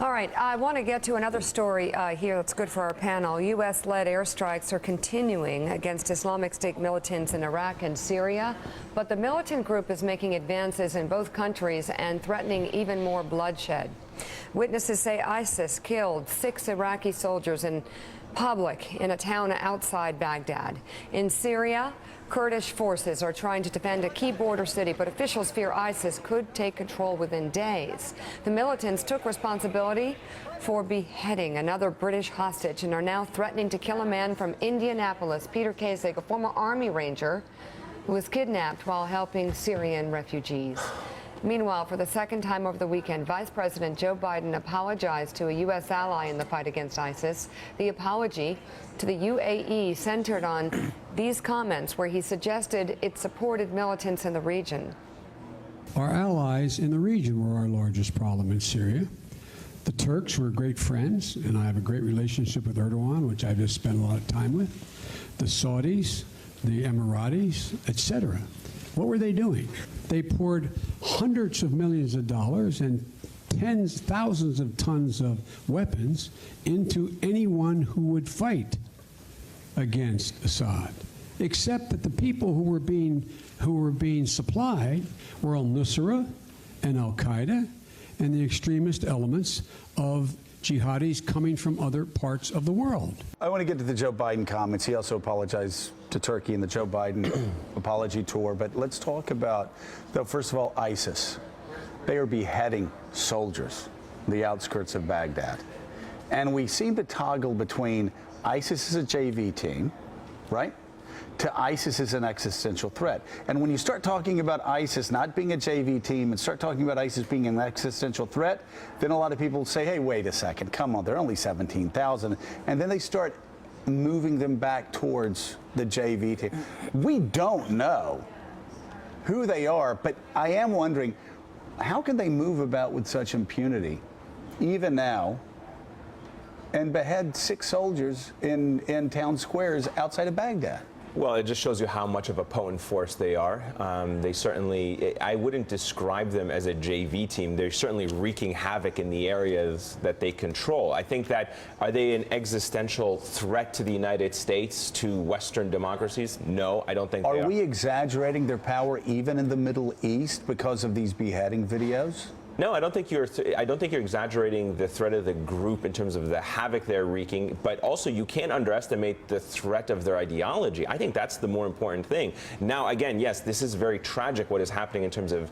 All right, I want to get to another story here that's good for our panel. U.S.-led airstrikes are continuing against Islamic State militants in Iraq and Syria, but the militant group is making advances in both countries and threatening even more bloodshed. Witnesses say ISIS killed 6 Iraqi soldiers in public in a town outside Baghdad. In Syria, Kurdish forces are trying to defend a key border city, but officials fear ISIS could take control within days. The militants took responsibility for beheading another British hostage and are now threatening to kill a man from Indianapolis, Peter Kasich, a former Army Ranger who was kidnapped while helping Syrian refugees. Meanwhile, for the second time over the weekend, Vice President Joe Biden apologized to a U.S. ally in the fight against ISIS. The apology to the UAE centered on these comments where he suggested it supported militants in the region. Our allies in the region were our largest problem in Syria. The Turks were great friends, and I have a great relationship with Erdogan, which I just spent a lot of time with. The Saudis, the Emiratis, etc. What were they doing? They poured hundreds of millions of dollars and thousands of tons of weapons into anyone who would fight against Assad, except that the people who were being supplied were al-Nusra and al-Qaeda and the extremist elements of jihadis coming from other parts of the world. I want to get to the Joe Biden comments. He also apologized to Turkey in the Joe Biden apology tour. But let's talk about, though, first of all, ISIS. They are beheading soldiers on the outskirts of Baghdad. And we seem to toggle between ISIS as a JV team, right, to ISIS as an existential threat. And when you start talking about ISIS not being a JV team and start talking about ISIS being an existential threat, then a lot of people say, hey, wait a second, come on, they're only 17,000. And then they start moving them back towards the JV team. We don't know who they are, but I am wondering, how can they move about with such impunity, even now, and behead 6 soldiers in town squares outside of Baghdad? Well, it just shows you how much of a potent force they are. They certainly, I wouldn't describe them as a JV team. They're certainly wreaking havoc in the areas that they control. I think that, are they an existential threat to the United States, to Western democracies? No, I don't think they are. Are we exaggerating their power even in the Middle East because of these beheading videos? No, I don't think you're exaggerating the threat of the group in terms of the havoc they're wreaking, but also you can't underestimate the threat of their ideology. I think that's the more important thing. Now, again, yes, this is very tragic what is happening in terms of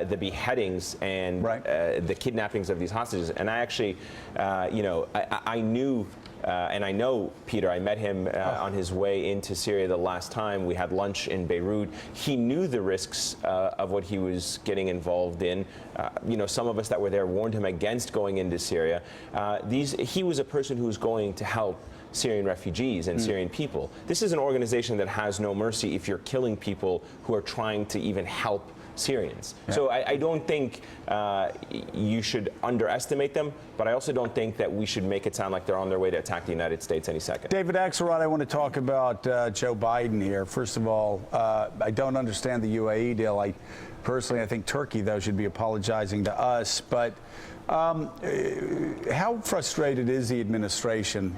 the beheadings and the kidnappings of these hostages. And I actually, I knew and I know Peter. I met him on his way into Syria the last time. We had lunch in Beirut. He knew the risks of what he was getting involved in. Some of us that were there warned him against going into Syria. He was a person who was going to help Syrian refugees and Syrian people. This is an organization that has no mercy if you're killing people who are trying to even help Syrians. Yeah. So I don't think you should underestimate them, but I also don't think that we should make it sound like they're on their way to attack the United States any second. David Axelrod, I want to talk about Joe Biden here. First of all, I don't understand the UAE deal. Personally, I think Turkey, though, should be apologizing to us. But how frustrated is the administration,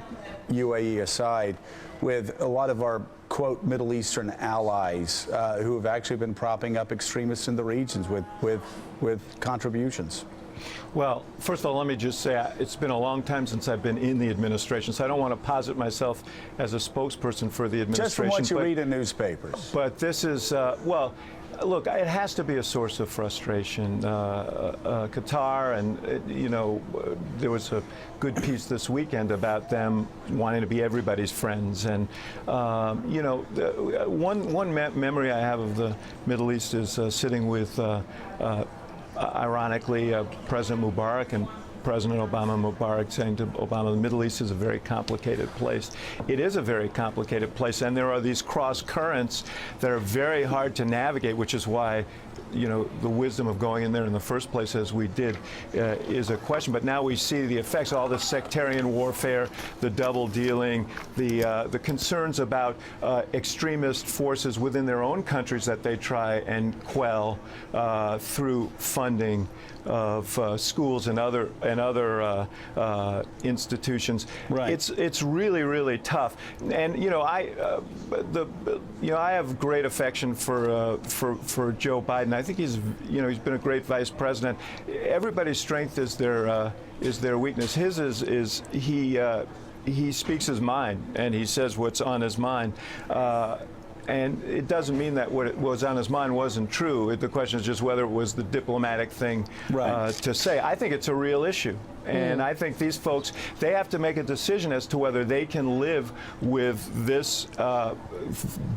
UAE aside, with a lot of our, quote, Middle Eastern allies who have actually been propping up extremists in the regions with contributions? Well, first of all, let me just say it's been a long time since I've been in the administration, so I don't want to posit myself as a spokesperson for the administration. Just from what you read in newspapers. But this is, well, look, it has to be a source of frustration. Qatar, and there was a good piece this weekend about them wanting to be everybody's friends. And one memory I have of the Middle East is sitting with, ironically, President Mubarak and President Obama Mubarak saying to Obama, the Middle East is a very complicated place. It is a very complicated place, and there are these cross currents that are very hard to navigate, which is why the wisdom of going in there in the first place as we did is a question. But now we see the effects, all the sectarian warfare, the double dealing, the concerns about extremist forces within their own countries that they try and quell through funding schools and other institutions. Right. It's really tough. And I have great affection for Joe Biden. I think he's been a great vice president. Everybody's strength is their weakness. His is he speaks his mind and he says what's on his mind. And it doesn't mean that what was on his mind wasn't true. The question is just whether it was the diplomatic thing to say. I think it's a real issue. And I think these folks, they have to make a decision as to whether they can live with this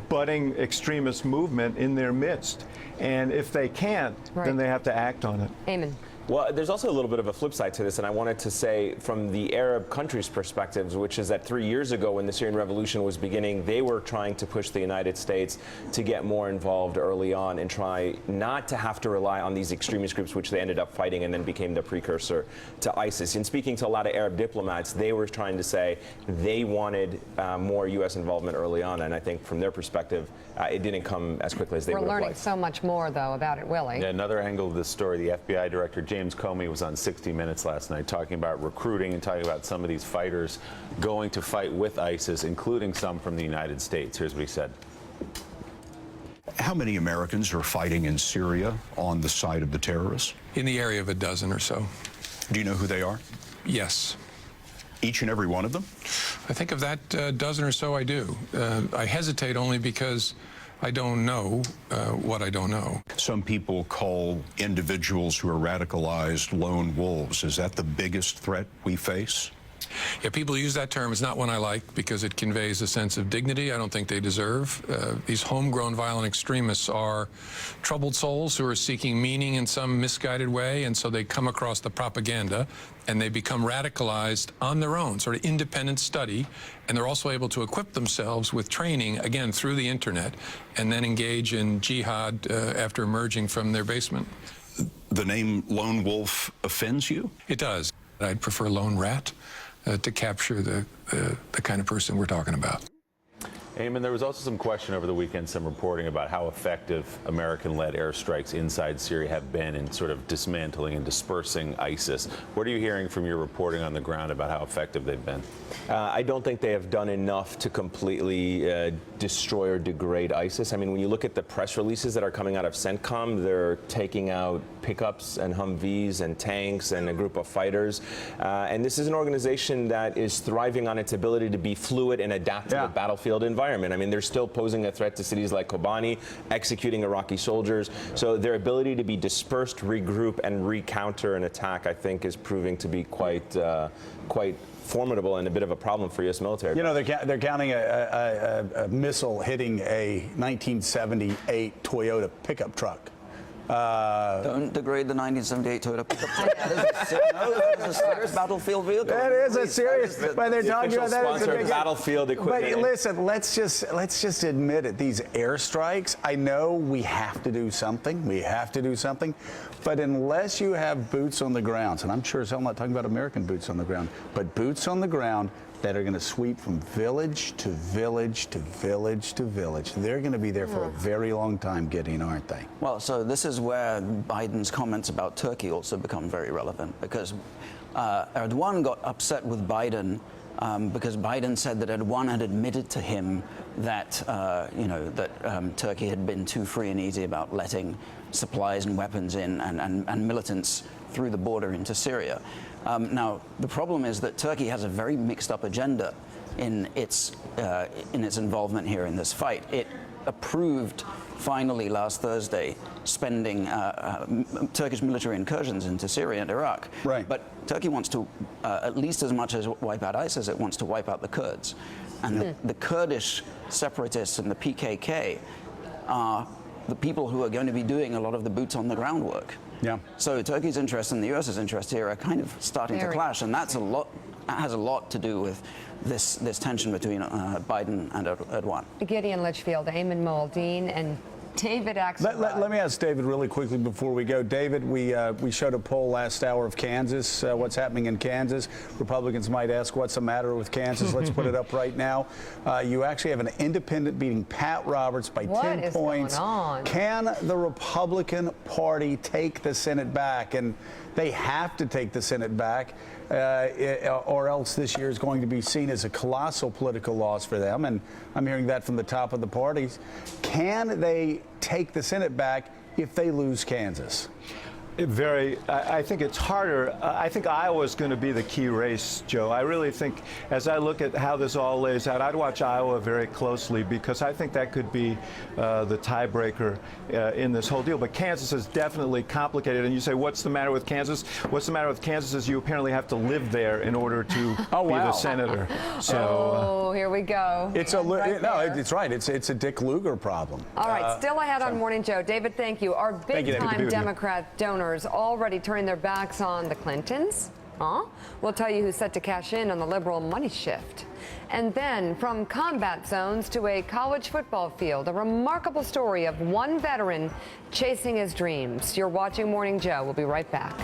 budding extremist movement in their midst. And if they can't, then they have to act on it. Eamon. Well, there's also a little bit of a flip side to this, and I wanted to say from the Arab countries' perspectives, which is that 3 years ago when the Syrian revolution was beginning, they were trying to push the United States to get more involved early on and try not to have to rely on these extremist groups, which they ended up fighting and then became the precursor to ISIS. In speaking to a lot of Arab diplomats, they were trying to say they wanted more U.S. involvement early on, and I think from their perspective, it didn't come as quickly as they would have liked. We're learning so much more, though, about it, Willie. Yeah, another angle of this story, the FBI director, James Comey, was on 60 Minutes last night talking about recruiting and talking about some of these fighters going to fight with ISIS, including some from the United States. Here's what he said. How many Americans are fighting in Syria on the side of the terrorists? In the area of a dozen or so. Do you know who they are? Yes. Each and every one of them? I think of that dozen or so I do. I hesitate only because I don't know what I don't know. Some people call individuals who are radicalized lone wolves. Is that the biggest threat we face? Yeah, people use that term. It's not one I like because it conveys a sense of dignity I don't think they deserve. These homegrown violent extremists are troubled souls who are seeking meaning in some misguided way, and so they come across the propaganda and they become radicalized on their own, sort of independent study, and they're also able to equip themselves with training, again, through the internet, and then engage in jihad after emerging from their basement. The name lone wolf offends you? It does. I'd prefer lone rat to capture the kind of person we're talking about. Eamon, there was also some question over the weekend, some reporting about how effective American-led airstrikes inside Syria have been in sort of dismantling and dispersing ISIS. What are you hearing from your reporting on the ground about how effective they've been? I don't think they have done enough to completely destroy or degrade ISIS. I mean, when you look at the press releases that are coming out of CENTCOM, they're taking out pickups and Humvees and tanks and a group of fighters. And this is an organization that is thriving on its ability to be fluid and adapt to the battlefield environment. I mean, they're still posing a threat to cities like Kobani, executing Iraqi soldiers. So their ability to be dispersed, regroup, and recounter an attack, I think, is proving to be quite formidable and a bit of a problem for U.S. military. You know, they're counting a missile hitting a 1978 Toyota pickup truck. Don't degrade the 1978 Toyota pickup truck. That is a serious battlefield vehicle. That is a serious, but they're talking about that as a big battlefield equipment. But listen, let's just admit it. These airstrikes, I know we have to do something. We have to do something. But unless you have boots on the ground, and I'm sure as hell not talking about American boots on the ground, but boots on the ground that are going to sweep from village to village to village to village. They're going to be there for a very long time, Gideon, aren't they? Well, so this is where Biden's comments about Turkey also become very relevant, because Erdogan got upset with Biden because Biden said that Erdogan had admitted to him that Turkey had been too free and easy about letting supplies and weapons in and militants through the border into Syria. Now, the problem is that Turkey has a very mixed up agenda in its involvement here in this fight. It approved finally last Thursday spending Turkish military incursions into Syria and Iraq. Right. But Turkey wants to, at least as much as wipe out ISIS, it wants to wipe out the Kurds. And the Kurdish separatists and the PKK are the people who are going to be doing a lot of the boots on the ground work. Yeah. So Turkey's interest and the U.S.'s interest here are kind of starting to clash, and that has a lot to do with this tension between Biden and Erdogan. Gideon Litchfield, Eamon Muldoon, and David Axelrod. Let me ask David really quickly before we go. David, we showed a poll last hour of Kansas, what's happening in Kansas. Republicans might ask what's the matter with Kansas. Let's put it up right now. You actually have an independent beating Pat Roberts by 10 points. What is going on? Can the Republican Party take the Senate back? And They have to take the Senate back, or else this year is going to be seen as a colossal political loss for them. And I'm hearing that from the top of the parties. Can they take the Senate back if they lose Kansas? I think it's harder. I think Iowa is going to be the key race, Joe. I really think, as I look at how this all lays out, I'd watch Iowa very closely because I think that could be the tiebreaker in this whole deal. But Kansas is definitely complicated. And you say, what's the matter with Kansas? What's the matter with Kansas is you apparently have to live there in order to be the senator. So, here we go. It's it's right. It's a Dick Lugar problem. All right, still ahead on Morning Joe. David, thank you. Our big-time Democrat donors already turning their backs on the Clintons. We'll tell you who's set to cash in on the liberal money shift. And then from combat zones to a college football field, a remarkable story of one veteran chasing his dreams. You're watching Morning Joe. We'll be right back.